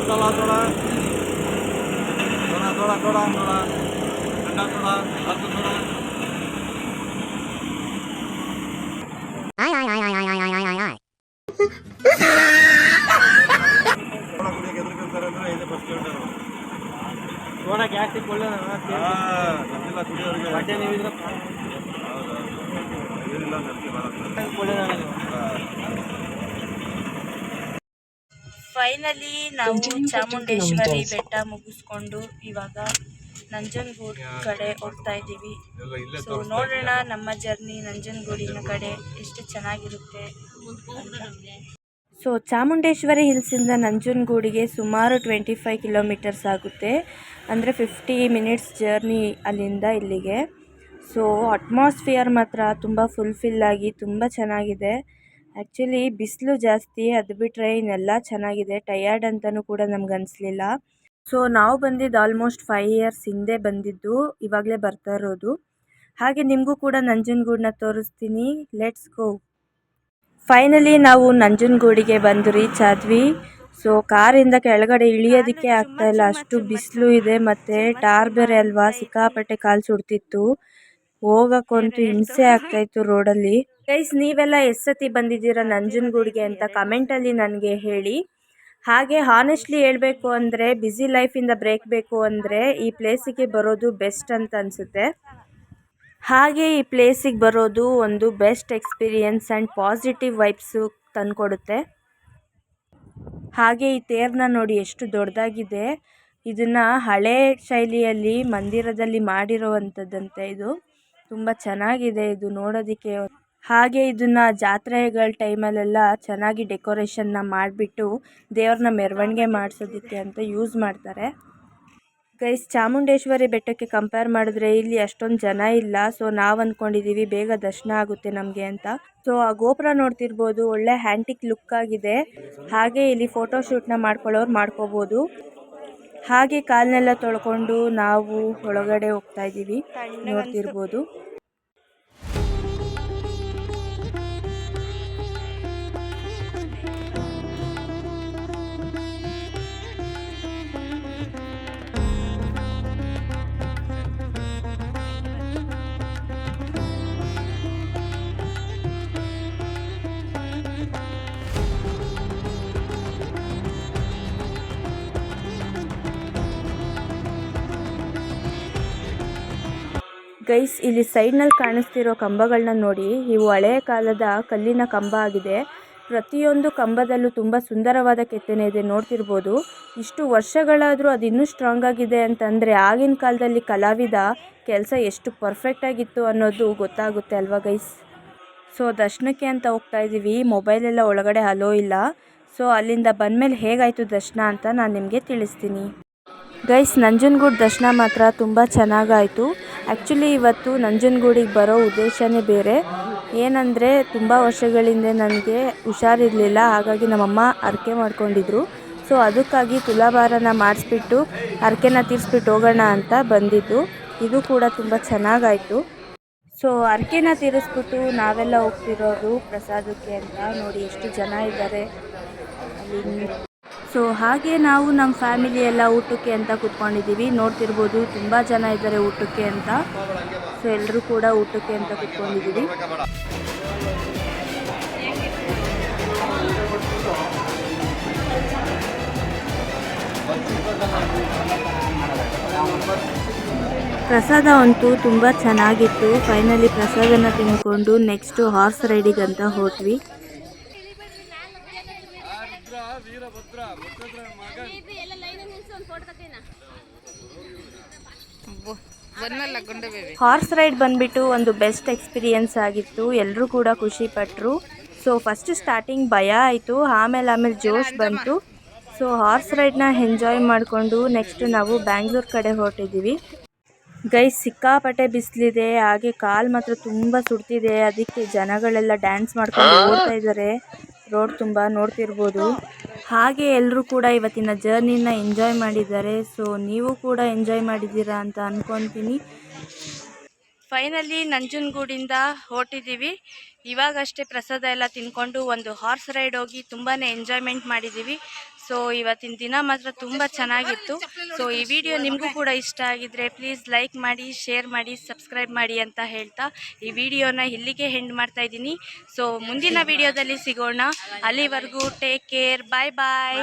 थोड़ा थोड़ा थोड़ा थोड़ा थोड़ा थोड़ा ठंडा थोड़ा हाथ थोड़ा थोड़ा कुड़िया ಎದುರ್ಕೊಂತಾರೆ ಅಂದ್ರೆ ಇದೆ ಫಸ್ಟ್ ಹೇಳ್ತಾರೆ थोड़ा ಗ್ಯಾಸ್ಟಿಕ್ ಒಳ್ಳೆಯದಲ್ಲ ಗೊತ್ತಿಲ್ಲ ಕುಡಿಯೋರಿಗೆ ಬಟ್ಟೆ ನೀವಿದ್ರೆ ಹೌದಾ ಏನಿಲ್ಲ ನಮಗೆ ಬರುತ್ತೆ ಒಳ್ಳೆಯದಲ್ಲ ಫೈನಲಿ ನಾವು ಚಾಮುಂಡೇಶ್ವರಿ ಬೆಟ್ಟ ಮುಗಿಸ್ಕೊಂಡು ಇವಾಗ ನಂಜನಗೂಡು ಕಡೆ ಹೋಗ್ತಾ ಇದ್ದೀವಿ. ಸೊ ನೋಡೋಣ ನಮ್ಮ ಜರ್ನಿ ನಂಜನಗೂಡಿನ ಕಡೆ ಎಷ್ಟು ಚೆನ್ನಾಗಿರುತ್ತೆ. ಸೊ ಚಾಮುಂಡೇಶ್ವರಿ ಹಿಲ್ಸಿಂದ ನಂಜನಗೂಡಿಗೆ ಸುಮಾರು 25 ಕಿಲೋಮೀಟರ್ಸ್ ಆಗುತ್ತೆ, ಅಂದರೆ 50 ಮಿನಿಟ್ಸ್ ಜರ್ನಿ ಅಲ್ಲಿಂದ ಇಲ್ಲಿಗೆ. ಸೊ ಅಟ್ಮಾಸ್ಫಿಯರ್ ಮಾತ್ರ ತುಂಬ ಫುಲ್ಫಿಲ್ ಆಗಿ ತುಂಬ ಚೆನ್ನಾಗಿದೆ. ಆ್ಯಕ್ಚುಲಿ ಬಿಸಿಲು ಜಾಸ್ತಿ, ಅದು ಬಿಟ್ಟರೆ ಇನ್ನೆಲ್ಲ ಚೆನ್ನಾಗಿದೆ. ಟಯರ್ಡ್ ಅಂತಲೂ ಕೂಡ ನಮ್ಗೆ ಅನಿಸ್ಲಿಲ್ಲ. ಸೊ ನಾವು ಬಂದಿದ್ದು ಆಲ್ಮೋಸ್ಟ್ 5 ಇಯರ್ಸ್ ಹಿಂದೆ ಬಂದಿದ್ದು, ಇವಾಗಲೇ ಬರ್ತಾ ಇರೋದು. ಹಾಗೆ ನಿಮಗೂ ಕೂಡ ನಂಜನಗೂಡನ್ನ ತೋರಿಸ್ತೀನಿ, ಲೆಟ್ಸ್ ಗೋ. ಫೈನಲಿ ನಾವು ನಂಜನಗೂಡಿಗೆ ಬಂದು ರೀಚ್ ಆದ್ವಿ. ಸೊ ಕಾರಿಂದ ಕೆಳಗಡೆ ಇಳಿಯೋದಕ್ಕೆ ಆಗ್ತಾಯಿಲ್ಲ, ಅಷ್ಟು ಬಿಸಿಲು ಇದೆ, ಮತ್ತು ಟಾರ್ ಬೇರೆ ಅಲ್ವಾ, ಸಿಕ್ಕಾಪಟ್ಟೆ ಕಾಲು ಸುಡ್ತಿತ್ತು. ಹೋಗೋಕ್ಕಂತೂ ಹಿಂಸೆ ಆಗ್ತಾಯಿತ್ತು ರೋಡಲ್ಲಿ. ಗೈಸ್, ನೀವೆಲ್ಲ ಎಷ್ಟು ಸತಿ ಬಂದಿದ್ದೀರಾ ನಂಜನಗೂಡಿಗೆ ಅಂತ ಕಮೆಂಟಲ್ಲಿ ನನಗೆ ಹೇಳಿ. ಹಾಗೆ ಹಾನೆಸ್ಟ್ಲಿ ಹೇಳಬೇಕು ಅಂದರೆ ಬ್ಯುಸಿ ಲೈಫಿಂದ ಬ್ರೇಕ್ ಬೇಕು ಅಂದರೆ ಈ ಪ್ಲೇಸಿಗೆ ಬರೋದು ಬೆಸ್ಟ್ ಅಂತ ಅನಿಸುತ್ತೆ. ಹಾಗೆ ಈ ಪ್ಲೇಸಿಗೆ ಬರೋದು ಒಂದು best experience and positive vibes ತಂದುಕೊಡುತ್ತೆ. ಹಾಗೆ ಈ ತೇರನ್ನ ನೋಡಿ ಎಷ್ಟು ದೊಡ್ಡದಾಗಿದೆ. ಇದನ್ನು ಹಳೆ ಶೈಲಿಯಲ್ಲಿ ಮಂದಿರದಲ್ಲಿ ಮಾಡಿರೋವಂಥದ್ದಂತೆ. ಇದು ತುಂಬ ಚೆನ್ನಾಗಿದೆ ಇದು ನೋಡೋದಕ್ಕೆ. ಹಾಗೆ ಇದನ್ನು ಜಾತ್ರೆಗಳ ಟೈಮಲ್ಲೆಲ್ಲ ಚೆನ್ನಾಗಿ ಡೆಕೋರೇಷನ್ನ ಮಾಡಿಬಿಟ್ಟು ದೇವ್ರನ್ನ ಮೆರವಣಿಗೆ ಮಾಡಿಸೋದಕ್ಕೆ ಅಂತ ಯೂಸ್ ಮಾಡ್ತಾರೆ. ಗೈಸ್, ಚಾಮುಂಡೇಶ್ವರಿ ಬೆಟ್ಟಕ್ಕೆ ಕಂಪೇರ್ ಮಾಡಿದ್ರೆ ಇಲ್ಲಿ ಅಷ್ಟೊಂದು ಜನ ಇಲ್ಲ. ಸೊ ನಾವು ಅಂದ್ಕೊಂಡಿದ್ದೀವಿ ಬೇಗ ದರ್ಶನ ಆಗುತ್ತೆ ನಮಗೆ ಅಂತ. ಸೊ ಆ ಗೋಪುರ ನೋಡ್ತಿರ್ಬೋದು, ಒಳ್ಳೆ ಹ್ಯಾಂಟಿಕ್ ಲುಕ್ ಆಗಿದೆ. ಹಾಗೆ ಇಲ್ಲಿ ಫೋಟೋಶೂಟ್ನ ಮಾಡ್ಕೊಳ್ಳೋರು ಮಾಡ್ಕೋಬೋದು. ಹಾಗೆ ಕಾಲನ್ನೆಲ್ಲ ತೊಳ್ಕೊಂಡು ನಾವು ಒಳಗಡೆ ಹೋಗ್ತಾ ಇದ್ದೀವಿ, ನೋಡ್ತಿರ್ಬೋದು. ಗೈಸ್, ಇಲ್ಲಿ ಸೈಡ್ನಲ್ಲಿ ಕಾಣಿಸ್ತಿರೋ ಕಂಬಗಳನ್ನ ನೋಡಿ. ಇವು ಹಳೆಯ ಕಾಲದ ಕಲ್ಲಿನ ಕಂಬ ಆಗಿದೆ. ಪ್ರತಿಯೊಂದು ಕಂಬದಲ್ಲೂ ತುಂಬ ಸುಂದರವಾದ ಕೆತ್ತನೆ ಇದೆ, ನೋಡ್ತಿರ್ಬೋದು. ಇಷ್ಟು ವರ್ಷಗಳಾದರೂ ಅದು ಇನ್ನೂ ಸ್ಟ್ರಾಂಗ್ ಆಗಿದೆ ಅಂತಂದರೆ ಆಗಿನ ಕಾಲದಲ್ಲಿ ಕಲಾವಿದ ಕೆಲಸ ಎಷ್ಟು ಪರ್ಫೆಕ್ಟಾಗಿತ್ತು ಅನ್ನೋದು ಗೊತ್ತಾಗುತ್ತೆ ಅಲ್ವಾ ಗೈಸ್. ಸೊ ದರ್ಶನಕ್ಕೆ ಅಂತ ಹೋಗ್ತಾ ಇದ್ದೀವಿ. ಮೊಬೈಲೆಲ್ಲ ಒಳಗಡೆ ಅಲೋ ಇಲ್ಲ. ಸೊ ಅಲ್ಲಿಂದ ಬಂದಮೇಲೆ ಹೇಗಾಯಿತು ದರ್ಶನ ಅಂತ ನಾನು ನಿಮಗೆ ತಿಳಿಸ್ತೀನಿ. ಗೈಸ್, ನಂಜನಗೂಡು ದರ್ಶನ ಮಾತ್ರ ತುಂಬ ಚೆನ್ನಾಗಾಯಿತು. ಆ್ಯಕ್ಚುಲಿ ಇವತ್ತು ನಂಜನಗೂಡಿಗೆ ಬರೋ ಉದ್ದೇಶನೇ ಬೇರೆ. ಏನಂದರೆ ತುಂಬ ವರ್ಷಗಳಿಂದ ನನಗೆ ಹುಷಾರಿರಲಿಲ್ಲ, ಹಾಗಾಗಿ ನಮ್ಮಮ್ಮ ಹರಕೆ ಮಾಡ್ಕೊಂಡಿದ್ರು. ಸೊ ಅದಕ್ಕಾಗಿ ತುಲಾಭಾರನ ಮಾಡಿಸ್ಬಿಟ್ಟು ಹರಕೆನ ತೀರಿಸ್ಬಿಟ್ಟು ಹೋಗೋಣ ಅಂತ ಬಂದಿದ್ದು. ಇದು ಕೂಡ ತುಂಬ ಚೆನ್ನಾಗಾಯಿತು. ಸೊ ಹರಕೆನ ತೀರಿಸ್ಬಿಟ್ಟು ನಾವೆಲ್ಲ ಹೋಗ್ತಿರೋದು ಪ್ರಸಾದಕ್ಕೆ ಅಂತ. ನೋಡಿ ಎಷ್ಟು ಜನ ಇದ್ದಾರೆ ಅಲ್ಲಿ. ಸೊ ಹಾಗೆ ನಾವು ನಮ್ಮ ಫ್ಯಾಮಿಲಿ ಎಲ್ಲ ಊಟಕ್ಕೆ ಅಂತ ಕೂತ್ಕೊಂಡಿದ್ದೀವಿ. ನೋಡ್ತಿರ್ಬೋದು ತುಂಬ ಜನ ಇದ್ದಾರೆ ಊಟಕ್ಕೆ ಅಂತ. ಸೊ ಎಲ್ಲರೂ ಕೂಡ ಊಟಕ್ಕೆ ಅಂತ ಕೂತ್ಕೊಂಡಿದ್ದೀವಿ. ಪ್ರಸಾದ ಅಂತೂ ತುಂಬ ಚೆನ್ನಾಗಿತ್ತು. ಫೈನಲಿ ಪ್ರಸಾದನ ತಿಂದ್ಕೊಂಡು ನೆಕ್ಸ್ಟು ಹಾರ್ಸ್ ರೈಡಿಗಂತ ಹೋದ್ವಿ. ಹಾರ್ಸ್ ರೈಡ್ ಬಂದ್ಬಿಟ್ಟು ಒಂದು ಬೆಸ್ಟ್ ಎಕ್ಸ್ಪೀರಿಯನ್ಸ್ ಆಗಿತ್ತು. ಎಲ್ಲರೂ ಕೂಡ ಖುಷಿ ಪಟ್ಟರು. ಸೊ ಫಸ್ಟ್ ಸ್ಟಾರ್ಟಿಂಗ್ ಭಯ ಆಯಿತು, ಆಮೇಲೆ ಜೋಶ್ ಬಂತು. ಸೊ ಹಾರ್ಸ್ ರೈಡ್ನ ಎಂಜಾಯ್ ಮಾಡಿಕೊಂಡು ನೆಕ್ಸ್ಟ್ ನಾವು ಬ್ಯಾಂಗ್ಳೂರು ಕಡೆ ಹೊರಟಿದ್ದೀವಿ. ಗೈಸ್, ಸಿಕ್ಕಾಪಟ್ಟೆ ಬಿಸಿಲಿದೆ, ಹಾಗೆ ಕಾಲು ಮಾತ್ರ ತುಂಬ ಸುಡ್ತಿದೆ. ಅದಕ್ಕೆ ಜನಗಳೆಲ್ಲ ಡ್ಯಾನ್ಸ್ ಮಾಡ್ಕೊಂಡು ಓಡ್ತಾ ಇದ್ದಾರೆ ರೋಡ್ ತುಂಬ, ನೋಡ್ತಿರ್ಬೋದು. ಹಾಗೆ ಎಲ್ಲರೂ ಕೂಡ ಇವತ್ತಿನ ಜರ್ನಿನ ಎಂಜಾಯ್ ಮಾಡಿದ್ದಾರೆ. ಸೊ ನೀವು ಕೂಡ ಎಂಜಾಯ್ ಮಾಡಿದ್ದೀರಾ ಅಂತ ಅಂದ್ಕೊತೀನಿ. ಫೈನಲಿ ನಂಜನಗೂಡಿಂದ ಹೊರಟಿದ್ದೀವಿ. ಇವಾಗಷ್ಟೇ ಪ್ರಸಾದ ಎಲ್ಲ ತಿನ್ಕೊಂಡು ಒಂದು ಹಾರ್ಸ್ ರೈಡ್ ಹೋಗಿ ತುಂಬಾ ಎಂಜಾಯ್ಮೆಂಟ್ ಮಾಡಿದ್ದೀವಿ. ಸೊ ಸೊ ಇವತ್ತಿನ ದಿನ ಮಾತ್ರ ತುಂಬ ಚೆನ್ನಾಗಿತ್ತು. ಸೊ ಈ ವಿಡಿಯೋ ನಿಮಗೂ ಕೂಡ ಇಷ್ಟ ಆಗಿದ್ರೆ ಪ್ಲೀಸ್ ಲೈಕ್ ಮಾಡಿ, ಶೇರ್ ಮಾಡಿ, ಸಬ್ಸ್ಕ್ರೈಬ್ ಮಾಡಿ ಅಂತ ಹೇಳ್ತಾ ಈ ವಿಡಿಯೋನ ಇಲ್ಲಿಗೆ ಎಂಡ್ ಮಾಡ್ತಾ ಇದ್ದೀನಿ. ಸೊ ಮುಂದಿನ ವಿಡಿಯೋದಲ್ಲಿ ಸಿಗೋಣ. ಅಲ್ಲಿವರೆಗೂ ಟೇಕ್ ಕೇರ್. ಬಾಯ್ ಬಾಯ್.